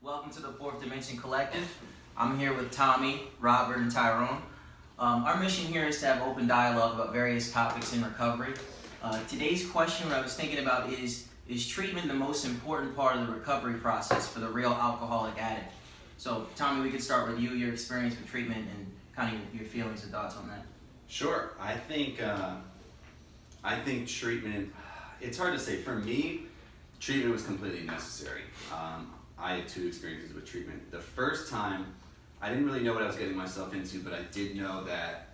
Welcome to the Fourth Dimension Collective. I'm here with Tommy, Robert, and Tyrone. Our mission here is to have open dialogue about various topics in recovery. Today's question, what I was thinking about is treatment the most important part of the recovery process for the real alcoholic addict? So, Tommy, we could start with you, your experience with treatment, and kind of your feelings and thoughts on that. Sure. I think treatment, it's hard to say. For me, treatment was completely necessary. I had two experiences with treatment. The first time, I didn't really know what I was getting myself into, but I did know that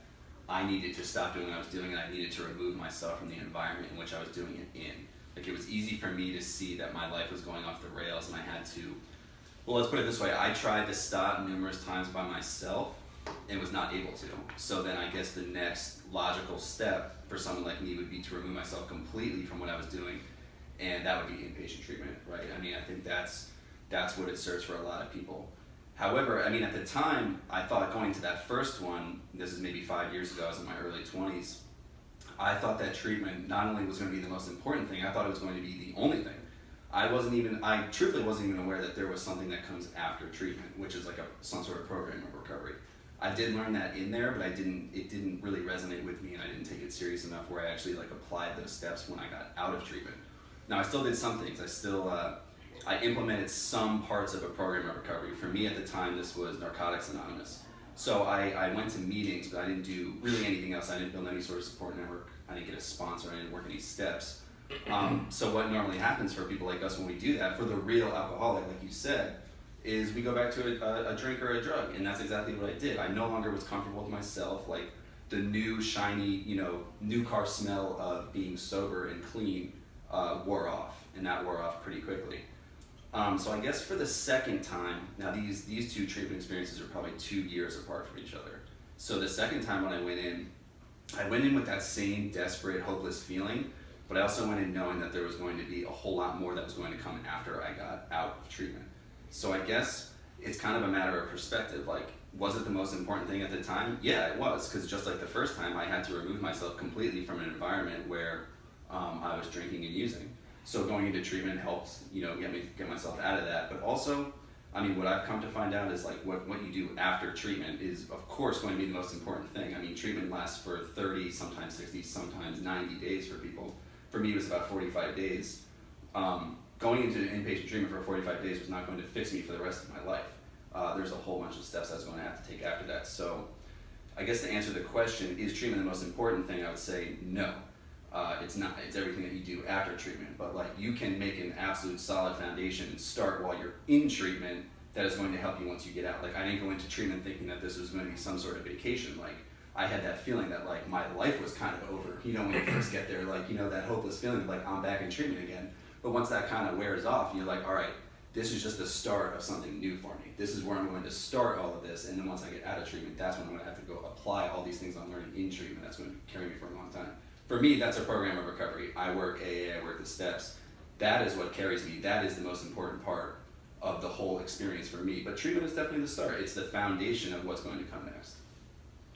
I needed to stop doing what I was doing, and I needed to remove myself from the environment in which I was doing it in. Like, it was easy for me to see that my life was going off the rails, and I had to, well, let's put it this way, I tried to stop numerous times by myself and was not able to. So then I guess the next logical step for someone like me would be to remove myself completely from what I was doing, and that would be inpatient treatment, right? I mean, I think that's what it serves for a lot of people. However, I mean, at the time, I thought going to that first one, this is maybe 5 years ago, I was in my early 20s, I thought that treatment not only was going to be the most important thing, I thought it was going to be the only thing. I truthfully wasn't even aware that there was something that comes after treatment, which is like some sort of program of recovery. I did learn that in there, but it didn't really resonate with me, and I didn't take it serious enough where I actually applied those steps when I got out of treatment. Now, I still did some things. I implemented some parts of a program of recovery. For me at the time, this was Narcotics Anonymous. So I went to meetings, but I didn't do really anything else. I didn't build any sort of support network. I didn't get a sponsor. I didn't work any steps. So what normally happens for people like us when we do that, for the real alcoholic, like you said, is we go back to a drink or a drug, and that's exactly what I did. I no longer was comfortable with myself. Like, the new, shiny, new car smell of being sober and clean wore off, and that wore off pretty quickly. So I guess for the second time, now these two treatment experiences are probably 2 years apart from each other. So the second time when I went in with that same desperate, hopeless feeling, but I also went in knowing that there was going to be a whole lot more that was going to come after I got out of treatment. So I guess it's kind of a matter of perspective. Like, was it the most important thing at the time? Yeah, it was, because just like the first time, I had to remove myself completely from an environment where I was drinking and using. So going into treatment helped, get myself out of that. But also, I mean, what I've come to find out is what you do after treatment is, of course, going to be the most important thing. I mean, treatment lasts for 30, sometimes 60, sometimes 90 days for people. For me, it was about 45 days. Going into inpatient treatment for 45 days was not going to fix me for the rest of my life. There's a whole bunch of steps I was going to have to take after that. So I guess to answer the question, is treatment the most important thing? I would say no. It's not. It's everything that you do after treatment. But you can make an absolute solid foundation and start while you're in treatment that is going to help you once you get out. I didn't go into treatment thinking that this was going to be some sort of vacation. I had that feeling that my life was kind of over. When you first get there, that hopeless feeling of I'm back in treatment again. But once that kind of wears off, you're like, all right, this is just the start of something new for me. This is where I'm going to start all of this. And then once I get out of treatment, that's when I'm going to have to go apply all these things I'm learning in treatment. That's going to carry me for a long time. For me, that's a program of recovery. I work AA, I work the steps. That is what carries me. That is the most important part of the whole experience for me. But treatment is definitely the start. It's the foundation of what's going to come next.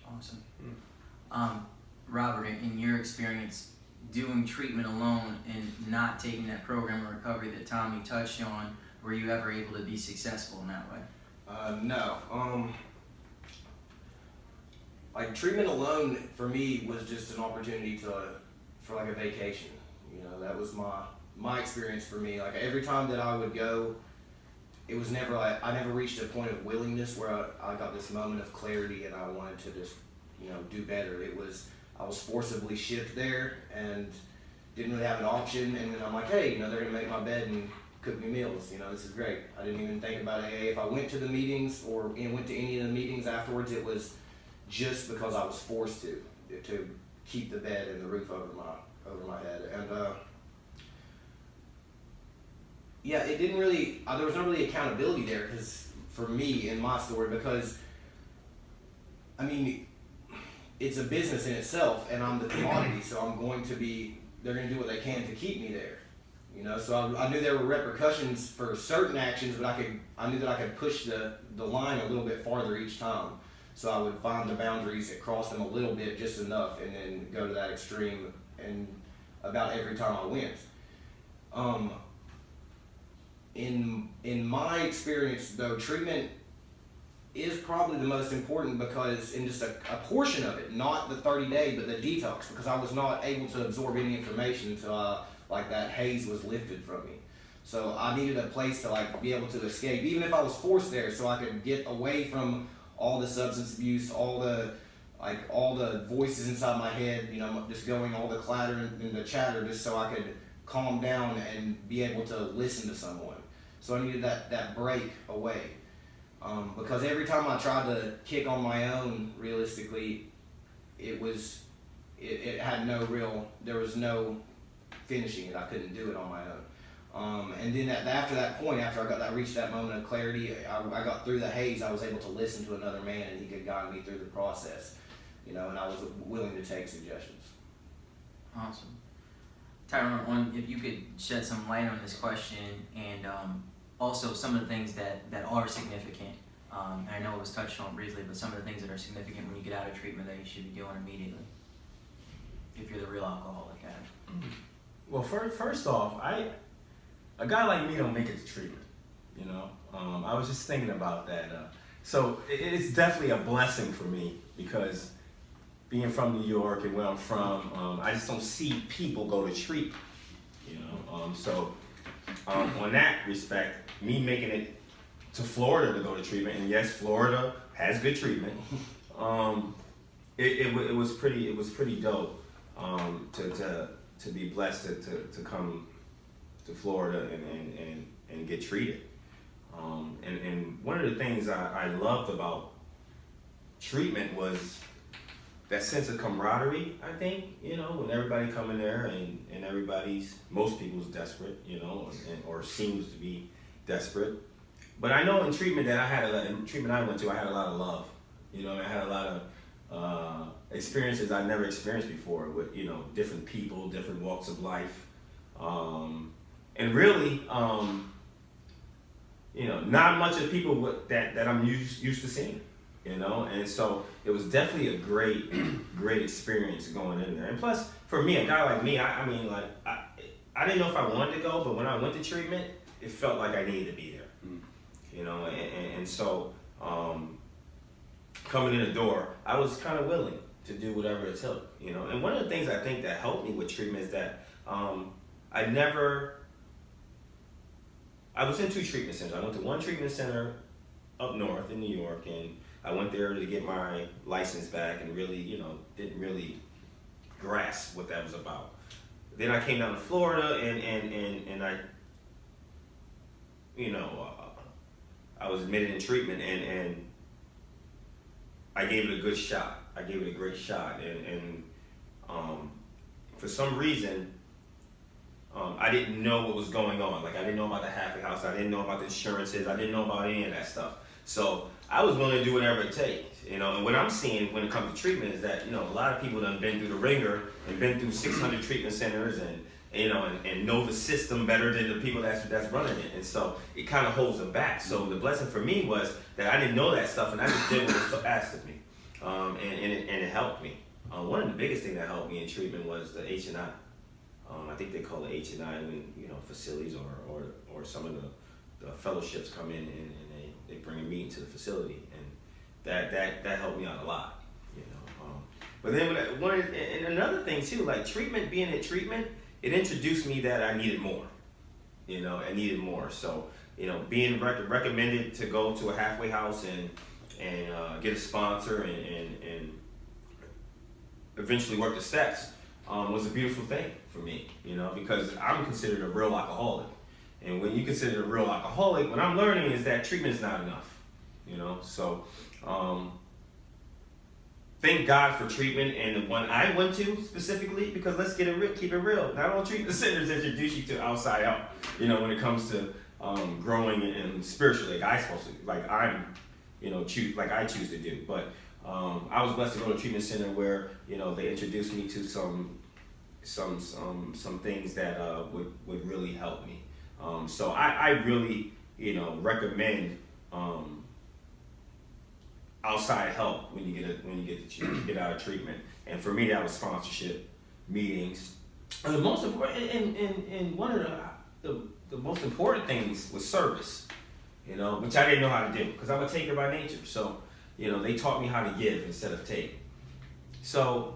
Awesome. Robert, in your experience, doing treatment alone and not taking that program of recovery that Tommy touched on, were you ever able to be successful in that way? No. Treatment alone for me was just an opportunity for a vacation. That was my experience for me. Every time that I would go, it was never I never reached a point of willingness where I got this moment of clarity and I wanted to just do better. I was forcibly shipped there and didn't really have an option. And then I'm like, hey, they're gonna make my bed and cook me meals. This is great. I didn't even think about AA. If I went to the meetings or went to any of the meetings afterwards, it was just because I was forced to keep the bed and the roof over my head. And it didn't really, there was not really accountability there for me in my story, because I mean, it's a business in itself and I'm the commodity, so they're going to do what they can to keep me there. So I knew there were repercussions for certain actions, but I knew that I could push the line a little bit farther each time. So I would find the boundaries and cross them a little bit, just enough, and then go to that extreme and about every time I went. in my experience though, treatment is probably the most important, because in just a portion of it, not the 30-day, but the detox, because I was not able to absorb any information until like that haze was lifted from me. So I needed a place to like be able to escape, even if I was forced there, so I could get away from all the substance abuse, all the voices inside my head, you know, just going, all the clatter and the chatter, just so I could calm down and be able to listen to someone. So I needed that break away. Because every time I tried to kick on my own, realistically, it had there was no finishing it. I couldn't do it on my own. And then after that point, after I reached that moment of clarity, I got through the haze. I was able to listen to another man, and he could guide me through the process, you know, and I was willing to take suggestions. Awesome. Tyrone, if you could shed some light on this question, and also some of the things that are significant, and I know it was touched on briefly, but some of the things that are significant when you get out of treatment that you should be doing immediately, if you're the real alcoholic addict. Well, first off, a guy like me don't make it to treatment, you know. I was just thinking about that. So it's definitely a blessing for me, because being from New York and where I'm from, I just don't see people go to treatment, you know. So on that respect, me making it to Florida to go to treatment, and yes, Florida has good treatment. It was pretty dope to be blessed to come to Florida and get treated. And one of the things I loved about treatment was that sense of camaraderie, I think, you know, when everybody come in there and most people's desperate, you know, or seems to be desperate. But I know in treatment I went to, I had a lot of love. You know, I had a lot of experiences I never experienced before with, you know, different people, different walks of life. And really, you know, not much of people that I'm used to seeing. You know, and so it was definitely a great experience going in there. And plus, for me, a guy like me, I didn't know if I wanted to go, but when I went to treatment, it felt like I needed to be there. You know, and so coming in the door, I was kind of willing to do whatever it took. You know, and one of the things I think that helped me with treatment is that I was in 2 treatment centers. I went to one treatment center up north in New York, and I went there to get my license back, and really, you know, didn't really grasp what that was about. Then I came down to Florida, and I, you know, I was admitted in treatment, and I gave it a good shot. I gave it a great shot, and for some reason, I didn't know what was going on. Like, I didn't know about the halfway house. I didn't know about the insurances. I didn't know about any of that stuff. So I was willing to do whatever it takes, you know. And what I'm seeing when it comes to treatment is that, you know, a lot of people have been through the ringer and been through 600 treatment centers, and you know, and know the system better than the people that's running it. And so it kind of holds them back. So the blessing for me was that I didn't know that stuff, and I just did what was asked of me, and it helped me. One of the biggest things that helped me in treatment was the H&I. I think they call it H&I when, you know, facilities or some of the fellowships come in and they bring a meeting to the facility, and that helped me out a lot, you know. But then and another thing too, like being in treatment, it introduced me that I needed more, you know. I needed more. So, you know, being recommended to go to a halfway house and get a sponsor and eventually work the steps was a beautiful thing for me, you know, because I'm considered a real alcoholic. And when you consider a real alcoholic, what I'm learning is that treatment is not enough, you know. So thank God for treatment, and the one I went to specifically, because let's keep it real. Not all treatment centers introduce you to outside help, you know, when it comes to growing and spiritually, like I choose to do. But I was blessed to go to a treatment center where, you know, they introduced me to some things that would really help me. So I really, you know, recommend outside help when you get out of treatment. And for me, that was sponsorship, meetings, and the most important. And one of the most important things was service, you know, which I didn't know how to do because I'm a taker by nature. So, you know, they taught me how to give instead of take. So,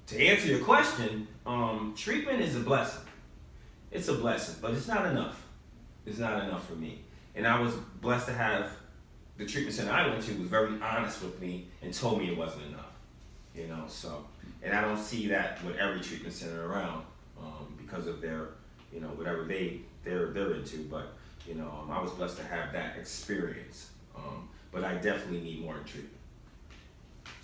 to answer your question, treatment is a blessing. It's a blessing, but it's not enough. It's not enough for me. And I was blessed to have the treatment center I went to was very honest with me and told me it wasn't enough. You know, so, and I don't see that with every treatment center around because of their, you know, whatever they're into. But, you know, I was blessed to have that experience. But I definitely need more treatment.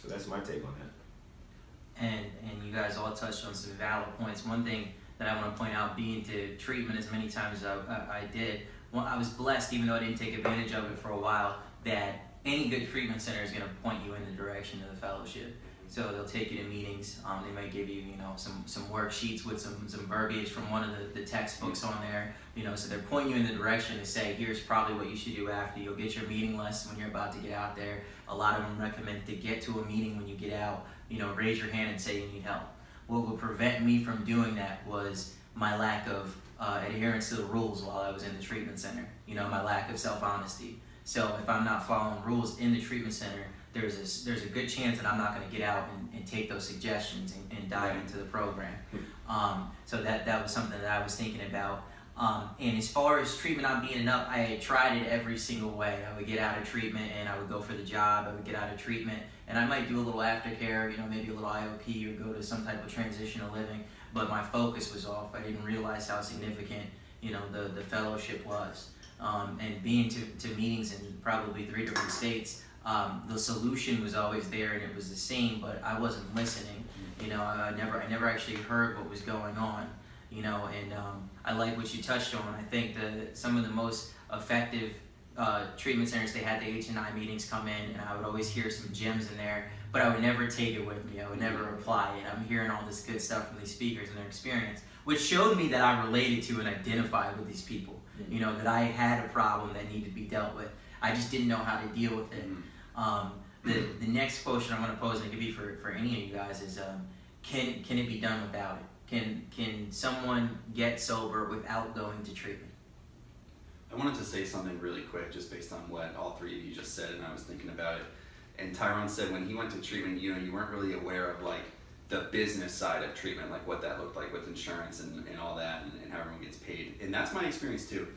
So that's my take on that. And you guys all touched on some valid points. One thing that I want to point out, being to treatment as many times as I did, well, I was blessed, even though I didn't take advantage of it for a while, that any good treatment center is going to point you in the direction of the fellowship. So they'll take you to meetings. They might give you, you know, some worksheets with some verbiage from one of the textbooks on there. You know, so they're pointing you in the direction to say, here's probably what you should do after. You'll get your meeting list when you're about to get out there. A lot of them recommend to get to a meeting when you get out. You know, raise your hand and say you need help. What would prevent me from doing that was my lack of adherence to the rules while I was in the treatment center. You know, my lack of self-honesty. So if I'm not following rules in the treatment center, there's a good chance that I'm not going to get out and take those suggestions and dive into the program. So that was something that I was thinking about. And as far as treatment not being enough, I had tried it every single way. I would get out of treatment and I would go for the job. I would get out of treatment and I might do a little aftercare, you know, maybe a little IOP or go to some type of transitional living. But my focus was off. I didn't realize how significant, you know, the fellowship was. And being to meetings in probably 3 different states, the solution was always there and it was the same, but I wasn't listening. You know, I never actually heard what was going on. You know, and I like what you touched on. I think some of the most effective treatment centers, they had the H&I meetings come in, and I would always hear some gems in there, but I would never take it with me. I would never apply it. I'm hearing all this good stuff from these speakers and their experience, which showed me that I related to and identified with these people. You know, that I had a problem that needed to be dealt with. I just didn't know how to deal with it. The next question I'm going to pose, and it could be for any of you guys, is can it be done without it? Can someone get sober without going to treatment? I wanted to say something really quick just based on what all three of you just said, and I was thinking about it. And Tyrone said when he went to treatment, you know, you weren't really aware of like the business side of treatment, like what that looked like with insurance and all that, and how everyone gets paid. And that's my experience too.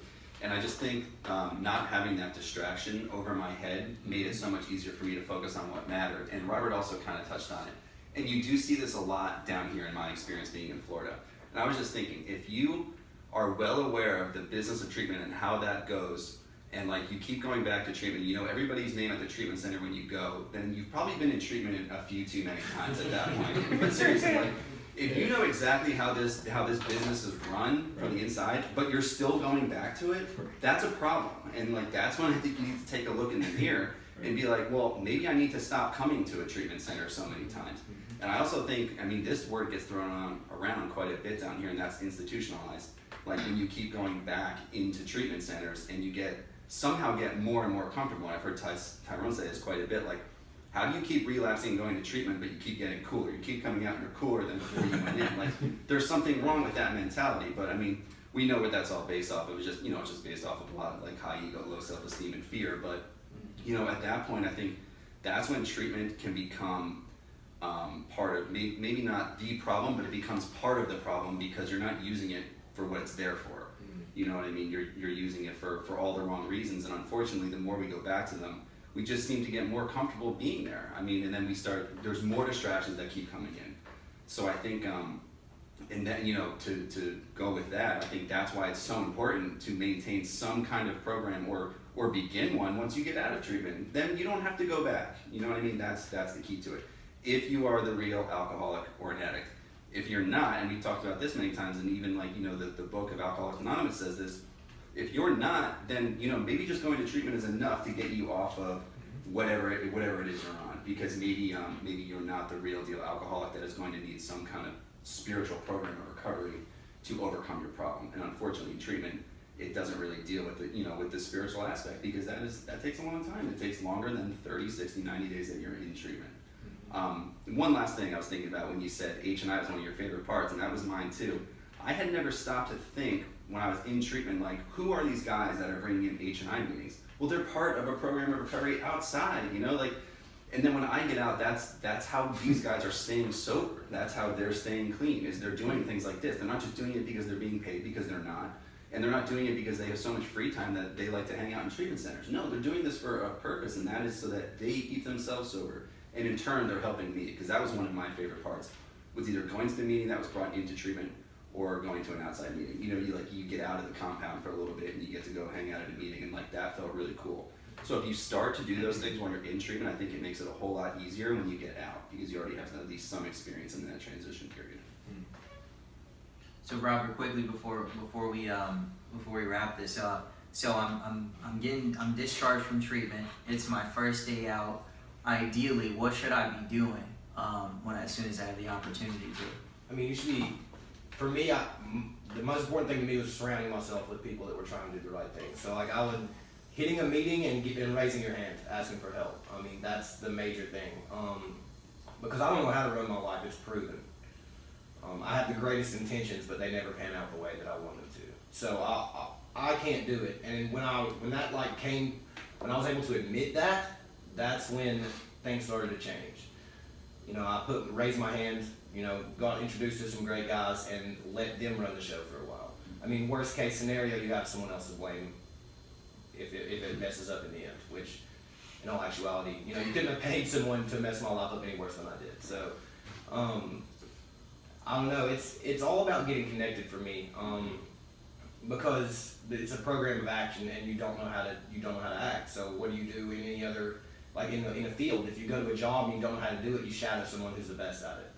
And I just think not having that distraction over my head made it so much easier for me to focus on what mattered. And Robert also kind of touched on it. And you do see this a lot down here in my experience being in Florida. And I was just thinking, if you are well aware of the business of treatment and how that goes, and like you keep going back to treatment, you know everybody's name at the treatment center when you go, then you've probably been in treatment a few too many times at that point. But seriously, like, if you know exactly how this business is run from the inside, but you're still going back to it, that's a problem. And like that's when I think you need to take a look in the mirror and be like, well, maybe I need to stop coming to a treatment center so many times. And I also think, I mean, this word gets thrown around quite a bit down here, and that's institutionalized. Like when you keep going back into treatment centers and you somehow get more and more comfortable. And I've heard Tyrone say this quite a bit, like, how do you keep relapsing and going to treatment, but you keep getting cooler? You keep coming out and you're cooler than before you went in. Like, there's something wrong with that mentality, but I mean, we know what that's all based off. It was just, you know, it's just based off of a lot of like high ego, low self-esteem, and fear. But, you know, at that point, I think that's when treatment can become part of, maybe not the problem, but it becomes part of the problem because you're not using it for what it's there for. You know what I mean? You're using it for all the wrong reasons, and unfortunately, the more we go back to them, we just seem to get more comfortable being there. I mean, and then there's more distractions that keep coming in. So I think, and then, you know, to go with that, I think that's why it's so important to maintain some kind of program or begin one once you get out of treatment. Then you don't have to go back. You know what I mean? That's the key to it. If you are the real alcoholic or an addict. If you're not, and we've talked about this many times, and even like, you know, the book of Alcoholics Anonymous says this, if you're not, then, you know, maybe just going to treatment is enough to get you off of whatever it is you're on, because maybe you're not the real deal alcoholic that is going to need some kind of spiritual program of recovery to overcome your problem. And unfortunately, treatment, it doesn't really deal with with the spiritual aspect, because that takes a long time. It takes longer than 30, 60, 90 days that you're in treatment. One last thing I was thinking about when you said H&I was one of your favorite parts, and that was mine too. I had never stopped to think when I was in treatment, like, who are these guys that are bringing in H&I meetings? Well, they're part of a program of recovery outside, you know, like, and then when I get out, that's how these guys are staying sober. That's how they're staying clean, is they're doing things like this. They're not just doing it because they're being paid, because they're not. And they're not doing it because they have so much free time that they like to hang out in treatment centers. No, they're doing this for a purpose, and that is so that they keep themselves sober. And in turn, they're helping me, because that was one of my favorite parts, was either going to the meeting that was brought into treatment or going to an outside meeting. You know, you get out of the compound for a little bit and you get to go hang out at a meeting, and like that felt really cool. So if you start to do those things while you're in treatment, I think it makes it a whole lot easier when you get out, because you already have at least some experience in that transition period. So Robert, quickly before we wrap this up, so I'm discharged from treatment. It's my first day out. Ideally, what should I be doing as soon as I have the opportunity to? I mean, you should be. For me, the most important thing to me was surrounding myself with people that were trying to do the right thing. So like hitting a meeting and raising your hand, asking for help. I mean, that's the major thing. Because I don't know how to run my life. It's proven. I have the greatest intentions, but they never pan out the way that I wanted to. So I can't do it. And when I was able to admit that, that's when things started to change. You know, I raised my hand, you know, got introduced to some great guys and let them run the show for a while. I mean, worst case scenario, you have someone else to blame if it messes up in the end, which in all actuality, you know, you couldn't have paid someone to mess my life up any worse than I did. So, I don't know, it's all about getting connected for me, because it's a program of action and you don't know how to act. So what do you do in any other, like in a field? If you go to a job and you don't know how to do it, you shadow someone who's the best at it.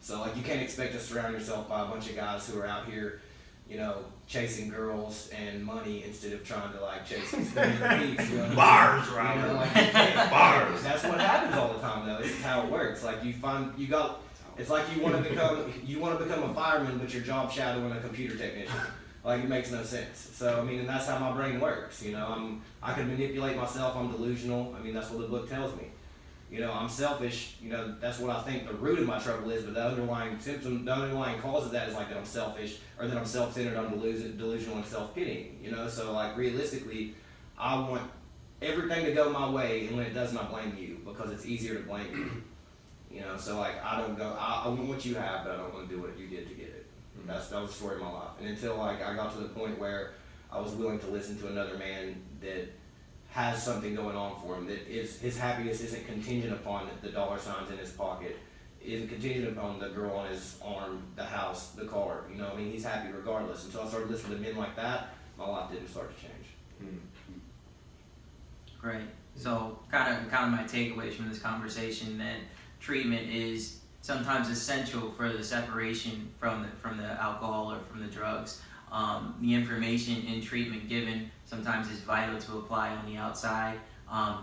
So like you can't expect to surround yourself by a bunch of guys who are out here, you know, chasing girls and money instead of trying to like chase these peace, you know? Bars, Robert. You know, like, Bars. That's what happens all the time, though. This is how it works. Like it's like you want to become a fireman, but your job shadowing a computer technician. Like it makes no sense. So I mean, and that's how my brain works. You know, I can manipulate myself. I'm delusional. I mean, that's what the book tells me. You know, I'm selfish. You know, that's what I think the root of my trouble is. But the underlying symptom, the underlying cause of that is like that I'm selfish, or that I'm self-centered, I'm delusional, and self-pitying. You know, so like realistically, I want everything to go my way, and when it doesn't, I blame you because it's easier to blame you. You know, so like I want what you have, but I don't want to do what you did to get it. That was the story of my life. And until like I got to the point where I was willing to listen to another man that has something going on for him, that his happiness isn't contingent upon the dollar signs in his pocket, isn't contingent upon the girl on his arm, the house, the car. You know, I mean, he's happy regardless. Until I started listening to men like that, my life didn't start to change. Great. So kind of my takeaways from this conversation, that treatment is sometimes essential for the separation from the alcohol or from the drugs. The information in treatment given sometimes is vital to apply on the outside.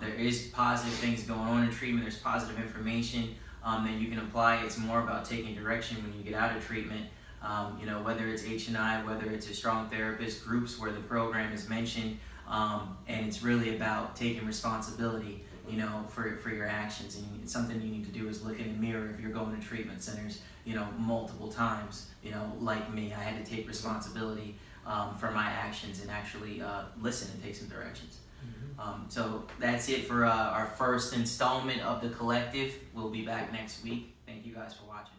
There is positive things going on in treatment. There's positive information that you can apply. It's more about taking direction when you get out of treatment. You know, whether it's H&I, whether it's a strong therapist, groups where the program is mentioned, and it's really about taking responsibility, you know, for your actions. And it's something you need to do is look in the mirror if you're going to treatment centers, you know, multiple times. You know, like me, I had to take responsibility for my actions and actually listen and take some directions. So that's it for our first installment of The Collective. We'll be back next week. Thank you guys for watching.